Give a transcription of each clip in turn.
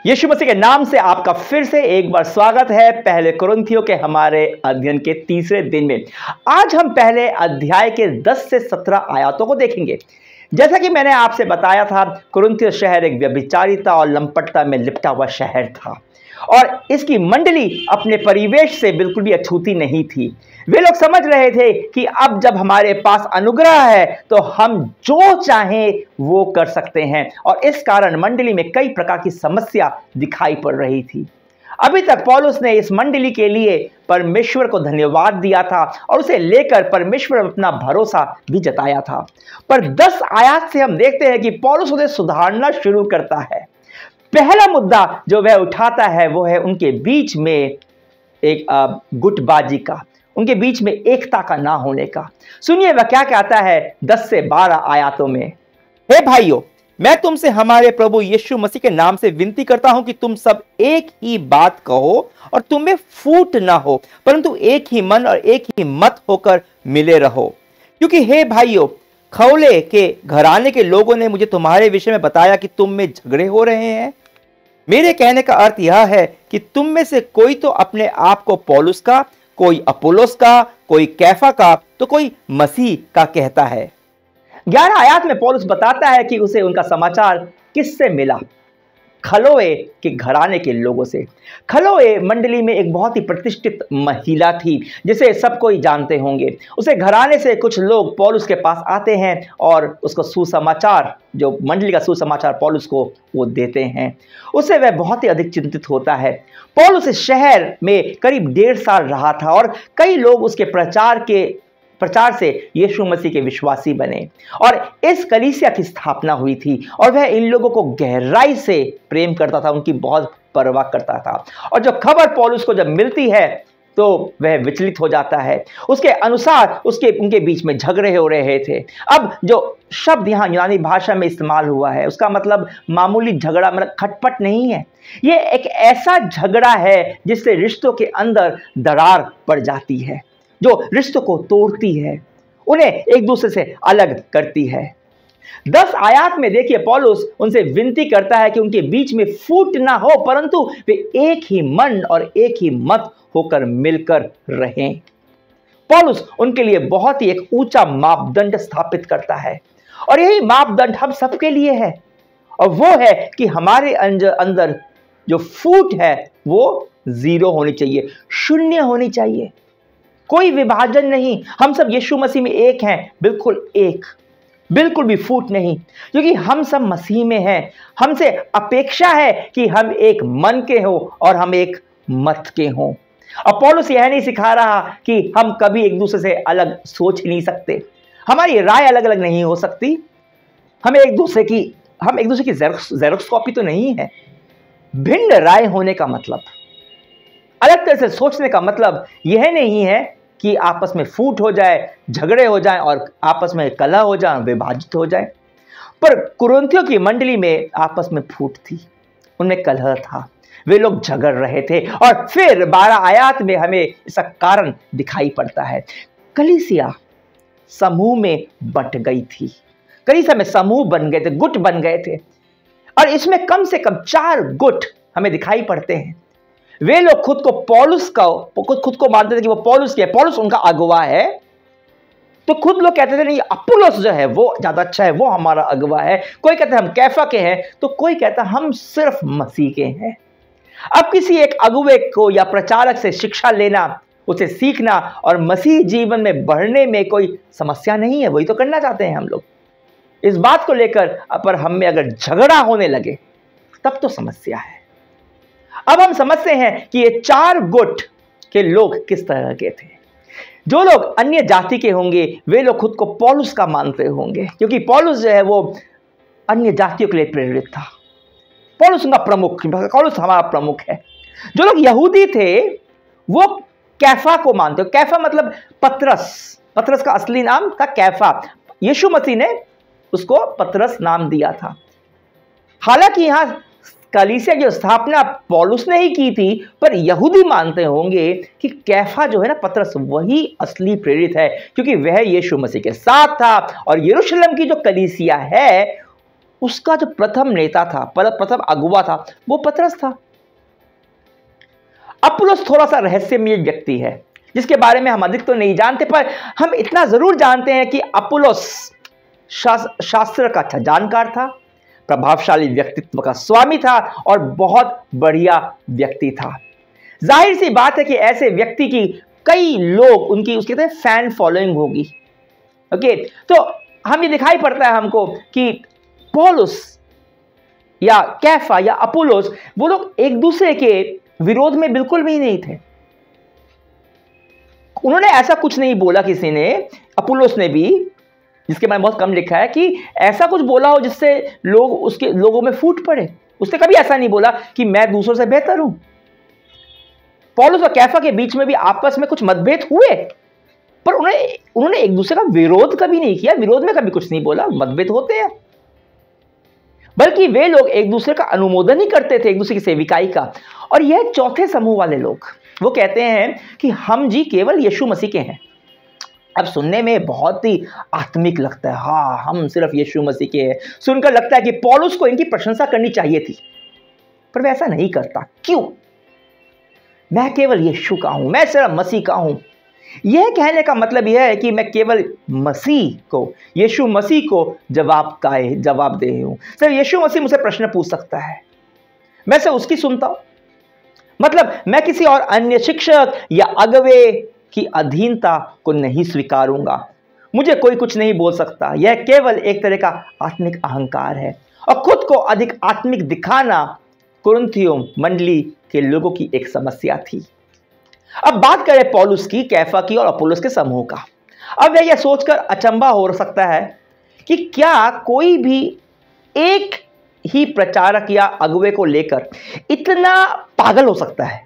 यीशु मसीह के नाम से आपका फिर से एक बार स्वागत है पहले कुरिन्थियों के हमारे अध्ययन के तीसरे दिन में। आज हम पहले अध्याय के 10 से 17 आयतों को देखेंगे। जैसा कि मैंने आपसे बताया था, कुरिन्थियों शहर एक व्यभिचारिता और लंपटता में लिपटा हुआ शहर था और इसकी मंडली अपने परिवेश से बिल्कुल भी अछूती नहीं थी। वे लोग समझ रहे थे कि अब जब हमारे पास अनुग्रह है तो हम जो चाहें वो कर सकते हैं और इस कारण मंडली में कई प्रकार की समस्या दिखाई पड़ रही थी। अभी तक पौलुस ने इस मंडली के लिए परमेश्वर को धन्यवाद दिया था और उसे लेकर परमेश्वर पर अपना भरोसा भी जताया था। पर 10 आयत से हम देखते हैं कि पौलुस उसे सुधारना शुरू करता है। पहला मुद्दा जो वह उठाता है वो है उनके बीच में एक गुटबाजी का, उनके बीच में एकता का ना होने का। सुनिए वह क्या कहता है 10 से 12 आयतों में। हे भाइयों, मैं तुमसे हमारे प्रभु यीशु मसीह के नाम से विनती करता हूं कि तुम सब एक ही बात कहो और तुम में फूट ना हो, परंतु एक ही मन और एक ही मत होकर मिले रहो। क्योंकि हे भाइयों, खौले के घराने के लोगों ने मुझे तुम्हारे विषय में बताया कि तुम में झगड़े हो रहे हैं। मेरे कहने का अर्थ यह है कि तुम में से कोई तो अपने आप को पौलुस का, कोई अपोलोस का, कोई कैफा का, तो कोई मसीह का कहता है। 11 आयत में पौलुस बताता है कि उसे उनका समाचार किससे मिला? खलोए के घराने के लोगों से। खलोए मंडली में एक बहुत ही प्रतिष्ठित महिला थी जिसे सब कोई जानते होंगे। उसे घराने से कुछ लोग पौलुस के पास आते हैं और उसको सुसमाचार, जो मंडली का सुसमाचार पौलुस को वो देते हैं। उससे वह बहुत ही अधिक चिंतित होता है। पौलुस इस शहर में करीब 1.5 साल रहा था और कई लोग उसके प्रचार से यीशु मसीह के विश्वासी बने और इस कलीसिया की स्थापना हुई थी और वह इन लोगों को गहराई से प्रेम करता था, उनकी बहुत परवाह करता था। और जो खबर पौलुस को जब मिलती है तो वह विचलित हो जाता है। उसके अनुसार उनके बीच में झगड़े हो रहे थे। अब जो शब्द यहाँ यूनानी भाषा में इस्तेमाल हुआ है उसका मतलब मामूली झगड़ा, मतलब खटपट नहीं है। ये एक ऐसा झगड़ा है जिससे रिश्तों के अंदर दरार पड़ जाती है, जो रिश्तों को तोड़ती है, उन्हें एक दूसरे से अलग करती है। 10 आयत में देखिए पौलुस उनसे विनती करता है कि उनके बीच में फूट ना हो, परंतु वे एक ही मन और एक ही मत होकर मिलकर रहें। पौलुस उनके लिए बहुत ही एक ऊंचा मापदंड स्थापित करता है और यही मापदंड हम सबके लिए है और वो है कि हमारे अंदर जो फूट है वो 0 होनी चाहिए, शून्य होनी चाहिए, कोई विभाजन नहीं। हम सब यीशु मसीह में एक हैं, बिल्कुल एक, बिल्कुल भी फूट नहीं, क्योंकि हम सब मसीह में हैं। हमसे अपेक्षा है कि हम एक मन के हों और हम एक मत के हों। अब पौलुस यह नहीं सिखा रहा कि हम कभी एक दूसरे से अलग सोच नहीं सकते, हमारी राय अलग अलग नहीं हो सकती, हम एक दूसरे की जेरोक्स कॉपी तो नहीं है। भिन्न राय होने का मतलब, अलग तरह से सोचने का मतलब यह नहीं है कि आपस में फूट हो जाए, झगड़े हो जाएं और आपस में कलह हो जाए, विभाजित हो जाए। पर कुरिन्थियों की मंडली में आपस में फूट थी, उनमें कलह था, वे लोग झगड़ रहे थे। और फिर 12 आयत में हमें इसका कारण दिखाई पड़ता है। कलीसिया समूह में बंट गई थी, कलीसिया में समूह बन गए थे, गुट बन गए थे और इसमें कम से कम 4 गुट हमें दिखाई पड़ते हैं। वे लोग खुद को मानते थे कि वो पौलुस के, पौलुस उनका अगुवा है, तो खुद लोग कहते थे नहीं, अपुल्लोस जो है वो ज्यादा अच्छा है, वो हमारा अगुवा है। कोई कहता है हम कैफा के हैं, तो कोई कहता हम सिर्फ मसीह के हैं। अब किसी एक अगुवे को या प्रचारक से शिक्षा लेना, उसे सीखना और मसीह जीवन में बढ़ने में कोई समस्या नहीं है, वही तो करना चाहते हैं हम लोग। इस बात को लेकर पर हम में अगर झगड़ा होने लगे तब तो समस्या है। अब हम समझते हैं कि ये 4 गुट के लोग किस तरह के थे। जो लोग अन्य जाति के होंगे वे लोग खुद को पौलुस का मानते होंगे, क्योंकि पौलुस जो है वो अन्य जातियों के लिए प्रेरित था। पौलुस उनका प्रमुख, पौलुस हमारा प्रमुख है। जो लोग यहूदी थे वो कैफा को मानते हो। कैफा मतलब पतरस का असली नाम था कैफा। यीशु मसीह ने उसको पतरस नाम दिया था। हालांकि यहां कलीसिया की स्थापना पौलुस ने ही की थी, पर यहूदी मानते होंगे कि कैफा जो है ना, पतरस, वही असली प्रेरित है, क्योंकि वह यीशु मसीह के साथ था और यरूशलेम की जो कलीसिया है उसका जो प्रथम नेता था, प्रथम अगुवा था, वो पतरस था। अपुल्लोस थोड़ा सा रहस्यमय व्यक्ति है जिसके बारे में हम अधिक तो नहीं जानते, पर हम इतना जरूर जानते हैं कि अपुल्लोस शास्त्र का अच्छा जानकार था, प्रभावशाली व्यक्तित्व का स्वामी था और बहुत बढ़िया व्यक्ति था। जाहिर सी बात है कि ऐसे व्यक्ति की कई लोग उनकी उसके फैन फॉलोइंग होगी। ओके, तो हम ये दिखाई पड़ता है हमको कि पौलुस या कैफा या अपुल्लोस, वो लोग एक दूसरे के विरोध में बिल्कुल भी नहीं थे। उन्होंने ऐसा कुछ नहीं बोला किसी ने, अपुल्लोस ने भी, जिसके बारे में बहुत कम लिखा है कि ऐसा कुछ बोला हो जिससे लोग उसके लोगों में फूट पड़े। उसने कभी ऐसा नहीं बोला कि मैं दूसरों से बेहतर हूं। पौलुस और कैफा के बीच में भी आपस में कुछ मतभेद हुए, पर उन्होंने एक दूसरे का विरोध कभी नहीं किया, विरोध में कभी कुछ नहीं बोला। मतभेद होते हैं, बल्कि वे लोग एक दूसरे का अनुमोदन ही करते थे, एक दूसरे की सेविकाई का। और यह चौथे समूह वाले लोग, वो कहते हैं कि हम जी केवल यीशु मसीह के हैं। अब सुनने में बहुत ही आत्मिक लगता है, हाँ हम सिर्फ यीशु मसीह के हैं। सुनकर लगता है कि पौलुस को इनकी प्रशंसा करनी चाहिए थी, पर वह ऐसा नहीं करता। क्यों? मैं केवल यीशु का हूं, मैं सिर्फ मसीह का हूं। यह कहने का मतलब यह है कि मैं केवल मसीह को, यीशु मसीह को जवाब दे हूं। सिर्फ यीशु मसीह मुझसे प्रश्न पूछ सकता है, मैं सिर्फ उसकी सुनता हूं। मतलब मैं किसी और अन्य शिक्षक या अगवे की अधीनता को नहीं स्वीकारूंगा। मुझे कोई कुछ नहीं बोल सकता। यह केवल एक तरह का आत्मिक अहंकार है और खुद को अधिक आत्मिक दिखाना कुरिन्थियों मंडली के लोगों की एक समस्या थी। अब बात करें पौलुस की, कैफा की और अपुल्लोस के समूह का। अब वह यह सोचकर अचंभा हो सकता है कि क्या कोई भी एक ही प्रचारक या अगुवे को लेकर इतना पागल हो सकता है,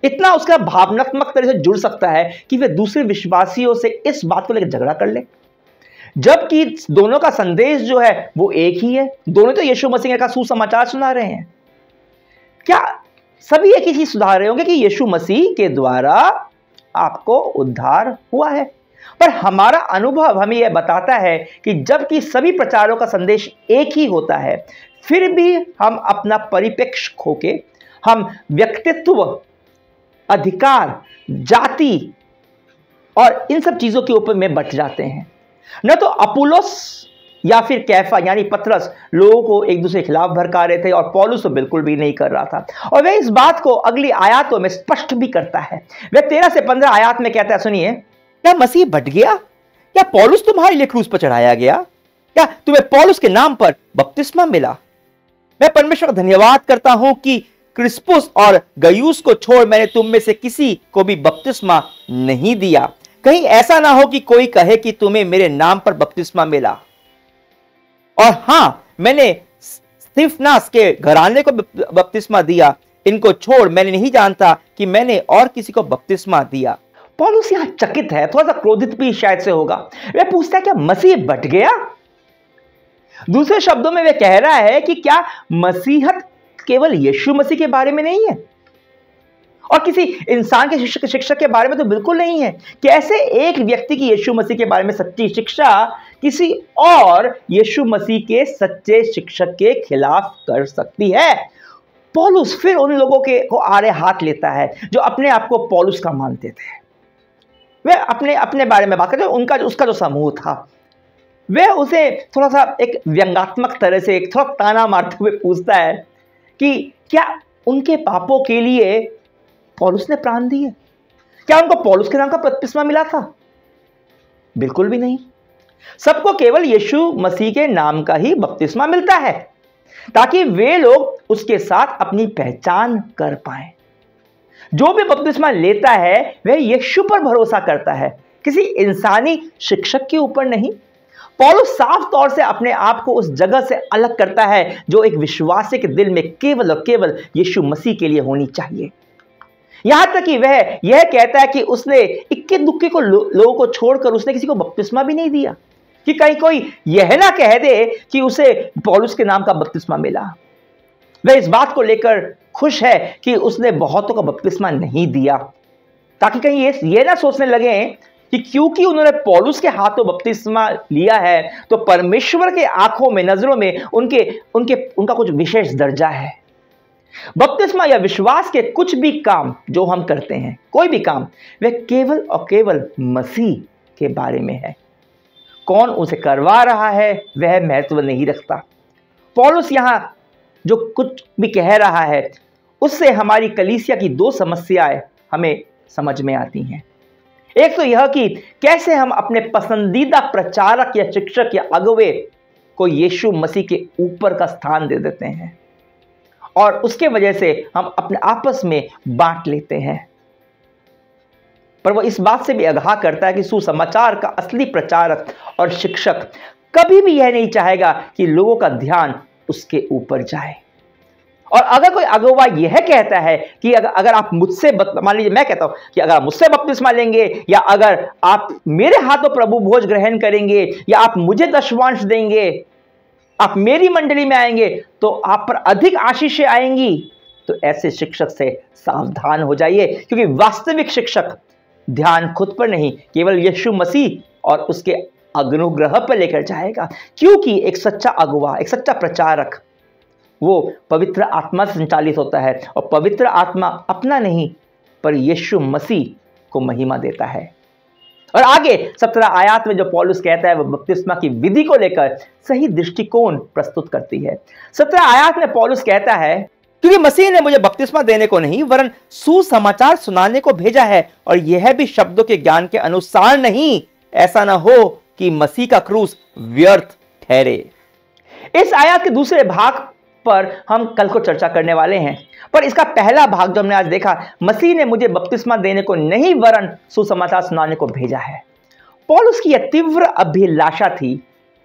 इतना उसका भावनात्मक तरह से जुड़ सकता है कि वह दूसरे विश्वासियों से इस बात को लेकर झगड़ा कर ले, जबकि दोनों का संदेश जो है वो एक ही है। दोनों तो यीशु मसीह का सुसमाचार सुना रहे हैं। क्या सभी एक ही चीज सुना रहे होंगे कि यीशु मसीह के द्वारा आपको उद्धार हुआ है, पर हमारा अनुभव हमें यह बताता है कि जबकि सभी प्रचारों का संदेश एक ही होता है, फिर भी हम अपना परिप्रेक्ष्य खोके हम व्यक्तित्व, अधिकार, जाति और इन सब चीजों के ऊपर में बट जाते हैं। न तो अपुल्लोस या फिर कैफा यानी पतरस लोगों को एक दूसरे के खिलाफ भड़का रहे थे, और पौलुस तो बिल्कुल भी नहीं कर रहा था। और वह इस बात को अगली आयतों में स्पष्ट भी करता है। वह 13 से 15 आयत में कहता है, सुनिए, क्या मसीह बट गया? क्या पौलुस तुम्हारे लिए क्रूस पर चढ़ाया गया? क्या तुम्हें पौलुस के नाम पर बपतिस्मा मिला? मैं परमेश्वर का धन्यवाद करता हूं कि क्रिस्पुस और गयुस को छोड़ मैंने तुम में से किसी को भी बपतिस्मा नहीं दिया। कहीं ऐसा ना हो कि कोई कहे कि तुम्हें मेरे नाम पर बपतिस्मा मिला। और हां, मैंने स्तिफनास के घराने को बपतिस्मा दिया। इनको छोड़ मैंने नहीं जानता कि मैंने और किसी को बपतिस्मा दिया। पौलुस यहां चकित है, थोड़ा सा क्रोधित भी शायद से होगा। वह पूछता है, क्या मसीह बट गया? दूसरे शब्दों में वह कह रहा है कि क्या मसीहत केवल यीशु मसीह के बारे में नहीं है और किसी इंसान के शिक्षक के बारे में तो बिल्कुल नहीं है। कैसे एक व्यक्ति की यीशु मसीह के बारे में सच्ची शिक्षा किसी और यीशु मसीह के सच्चे शिक्षक के खिलाफ कर सकती है? पौलुस फिर उन लोगों को आड़े हाथ लेता है जो अपने आप को पौलुस का मानते थे। वे अपने बारे में बात करते, उसका जो समूह था, वे उसे थोड़ा सा एक व्यंग्यात्मक तरह से एक थोड़ा ताना मारते हुए पूछता है कि क्या उनके पापों के लिए पौलुस ने प्राण दिए? क्या उनको पौलुस के नाम का बपतिस्मा मिला था? बिल्कुल भी नहीं। सबको केवल यीशु मसीह के नाम का ही बपतिस्मा मिलता है ताकि वे लोग उसके साथ अपनी पहचान कर पाएं। जो भी बपतिस्मा लेता है वह यीशु पर भरोसा करता है, किसी इंसानी शिक्षक के ऊपर नहीं। पौलुस साफ तौर से अपने आप को उस जगह से अलग करता है जो एक विश्वासी के दिल में केवल और केवल यीशु मसीह के लिए होनी चाहिए। यहां तक कि वह यह कहता है कि उसने इक्के दुक्के को लोगों को छोड़कर उसने किसी को बपतिस्मा भी नहीं दिया, कि कहीं कोई यह ना कह दे कि उसे पौलुस के नाम का बपतिस्मा मिला। वह इस बात को लेकर खुश है कि उसने बहुतों का बपतिस्मा नहीं दिया, ताकि कहीं ये ना सोचने लगे कि क्योंकि उन्होंने पौलुस के हाथों बपतिस्मा लिया है तो परमेश्वर के आंखों में, नजरों में उनका कुछ विशेष दर्जा है। बपतिस्मा या विश्वास के कुछ भी काम जो हम करते हैं, कोई भी काम, वह केवल और केवल मसीह के बारे में है। कौन उसे करवा रहा है वह महत्व नहीं रखता। पौलुस यहां जो कुछ भी कह रहा है उससे हमारी कलीसिया की दो समस्याएं हमें समझ में आती हैं। एक तो यह कि कैसे हम अपने पसंदीदा प्रचारक या शिक्षक या अगुवे को यीशु मसीह के ऊपर का स्थान दे देते हैं और उसके वजह से हम अपने आपस में बांट लेते हैं। पर वो इस बात से भी आगाह करता है कि सुसमाचार का असली प्रचारक और शिक्षक कभी भी यह नहीं चाहेगा कि लोगों का ध्यान उसके ऊपर जाए। और अगर कोई अगुवा यह कहता है कि अगर आप मुझसे, मान लीजिए मैं कहता हूं कि अगर आप मुझसे बपतिस्मा लेंगे या अगर आप मेरे हाथों प्रभु भोज ग्रहण करेंगे या आप मुझे दशवांश देंगे, आप मेरी मंडली में आएंगे तो आप पर अधिक आशीषें आएंगी, तो ऐसे शिक्षक से सावधान हो जाइए, क्योंकि वास्तविक शिक्षक ध्यान खुद पर नहीं, केवल यीशु मसीह और उसके अनुग्रह पर लेकर जाएगा। क्योंकि एक सच्चा अगुवा, एक सच्चा प्रचारक, वो पवित्र आत्मा से संचालित होता है और पवित्र आत्मा अपना नहीं पर यीशु मसीह को महिमा देता है। और आगे 17 आयत में जो पौलुस कहता है वह बपतिस्मा की विधि को लेकर सही दृष्टिकोण प्रस्तुत करती है। 17 आयत में पौलुस कहता है, क्योंकि मसीह ने मुझे बपतिस्मा देने को नहीं वरन सुसमाचार सुनाने को भेजा है, और यह भी शब्दों के ज्ञान के अनुसार नहीं, ऐसा ना हो कि मसीह का क्रूस व्यर्थ ठहरे। इस आयत के दूसरे भाग पर हम कल को चर्चा करने वाले हैं, पर इसका पहला भाग जो हमने आज देखा, मसीह ने मुझे बपतिस्मा देने को नहीं वरन सुसमाचार सुनाने को भेजा है। पौलुस की यह तीव्र अभिलाषा थी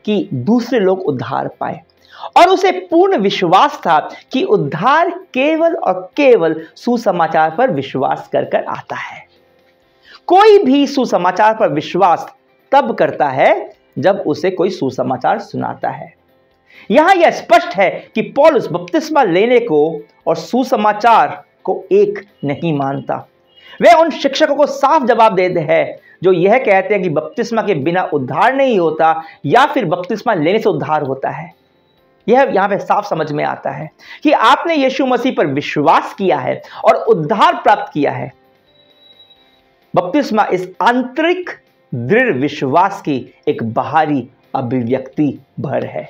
कि दूसरे लोग उद्धार पाए और उसे पूर्ण विश्वास था कि उद्धार केवल और केवल सुसमाचार पर विश्वास कर आता है। कोई भी सुसमाचार पर विश्वास तब करता है जब उसे कोई सुसमाचार सुनाता है। यहां यह स्पष्ट है कि पौलुस बपतिस्मा लेने को और सुसमाचार को एक नहीं मानता। वह उन शिक्षकों को साफ जवाब देते हैं जो यह कहते हैं कि बपतिस्मा के बिना उद्धार नहीं होता या फिर बपतिस्मा लेने से उद्धार होता है। यह यहां पे साफ समझ में आता है कि आपने यीशु मसीह पर विश्वास किया है और उद्धार प्राप्त किया है। बपतिस्मा इस आंतरिक दृढ़ विश्वास की एक बाहरी अभिव्यक्ति भर है।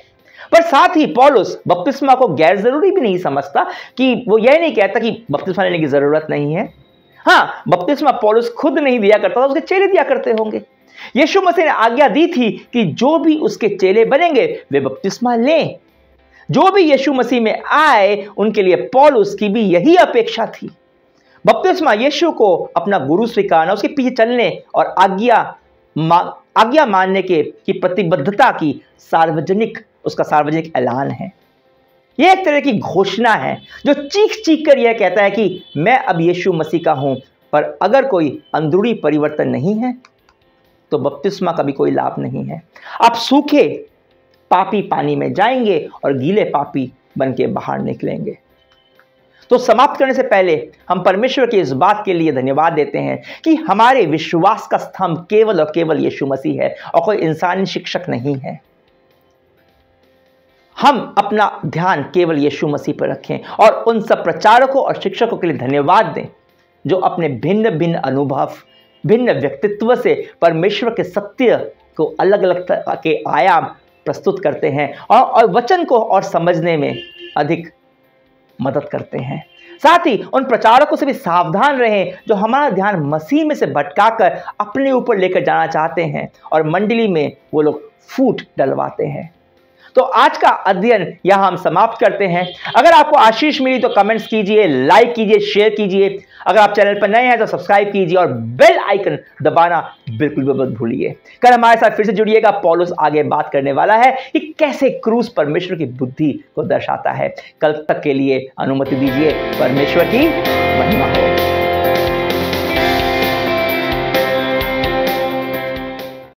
पर साथ ही पौलुस बपतिस्मा को गैर जरूरी भी नहीं समझता, कि वो यह नहीं कहता कि बपतिस्मा लेने की जरूरत नहीं है। हाँ, बपतिस्मा पौलुस खुद नहीं दिया करता था, उसके चेले दिया करते होंगे। यीशु मसीह ने आज्ञा दी थी कि जो भी उसके चेले बनेंगे वे बपतिस्मा लें। जो भी यीशु मसीह में आए उनके लिए पौलुस की भी यही अपेक्षा थी। बपतिस्मा यीशु को अपना गुरु स्वीकारना, उसके पीछे चलने और आज्ञा मानने की प्रतिबद्धता की उसका सार्वजनिक ऐलान है। यह एक तरह की घोषणा है जो चीख चीख कर यह कहता है कि मैं अब यीशु मसीह का हूं, पर अगर कोई अंदरूनी परिवर्तन नहीं है तो बपतिस्मा का भी कोई लाभ नहीं है। आप सूखे पापी पानी में जाएंगे और गीले पापी बन के बाहर निकलेंगे। तो समाप्त करने से पहले हम परमेश्वर के इस बात के लिए धन्यवाद देते हैं कि हमारे विश्वास का स्तंभ केवल और केवल यीशु मसीह है और कोई इंसानी शिक्षक नहीं है। हम अपना ध्यान केवल यीशु मसीह पर रखें और उन सब प्रचारकों और शिक्षकों के लिए धन्यवाद दें जो अपने भिन्न भिन्न अनुभव, भिन्न व्यक्तित्व से परमेश्वर के सत्य को अलग अलग तरह के आयाम प्रस्तुत करते हैं और वचन को और समझने में अधिक मदद करते हैं। साथ ही उन प्रचारकों से भी सावधान रहें जो हमारा ध्यान मसीह में से भटकाकर अपने ऊपर लेकर जाना चाहते हैं और मंडली में वो लोग फूट डलवाते हैं। तो आज का अध्ययन यहां हम समाप्त करते हैं। अगर आपको आशीष मिली तो कमेंट्स कीजिए, लाइक कीजिए, शेयर कीजिए। अगर आप चैनल पर नए हैं तो सब्सक्राइब कीजिए और बेल आइकन दबाना बिल्कुल भी मत भूलिए। कल हमारे साथ फिर से जुड़िएगा। पौलुस आगे बात करने वाला है कि कैसे क्रूस परमेश्वर की बुद्धि को दर्शाता है। कल तक के लिए अनुमति दीजिए। परमेश्वर की महिमा हो।